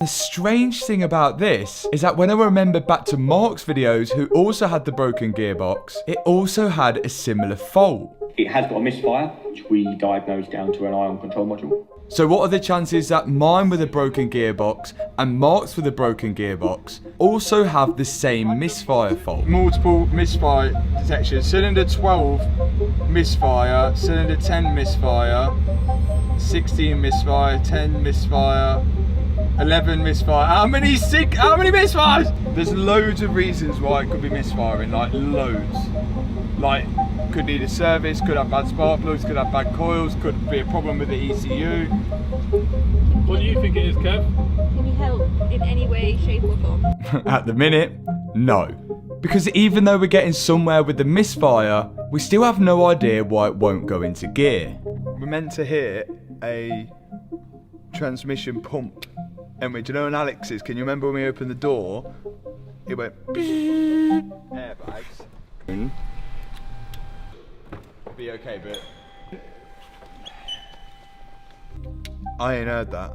The strange thing about this is that when I remember back to Mark's videos, who also had the broken gearbox, it also had a similar fault. It has got a misfire, which we diagnosed down to an ion control module. So what are the chances that mine with a broken gearbox and Mark's with a broken gearbox also have the same misfire fault? Multiple misfire detection. Cylinder 12 misfire, cylinder 10 misfire, 16 misfire, 10 misfire, 11 misfire. How many misfires? There's loads of reasons why it could be misfiring, like loads. Like, could need a service, could have bad spark plugs, could have bad coils, could be a problem with the ECU. What do you think it is, Kev? Can you help in any way, shape or form? At the minute, no. Because even though we're getting somewhere with the misfire, we still have no idea why it won't go into gear. We're meant to hear a transmission pump. And do you know in Alex's, can you remember when we opened the door? It went beep. Airbags. Be okay, but I ain't heard that.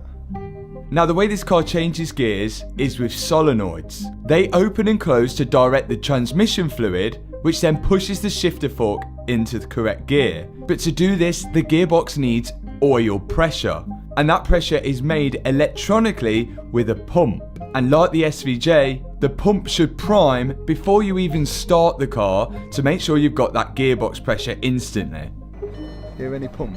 Now the way this car changes gears is with solenoids. They open and close to direct the transmission fluid, which then pushes the shifter fork into the correct gear. But to do this, the gearbox needs oil pressure, and that pressure is made electronically with a pump. And like the SVJ, the pump should prime before you even start the car to make sure you've got that gearbox pressure instantly. Hear any pump?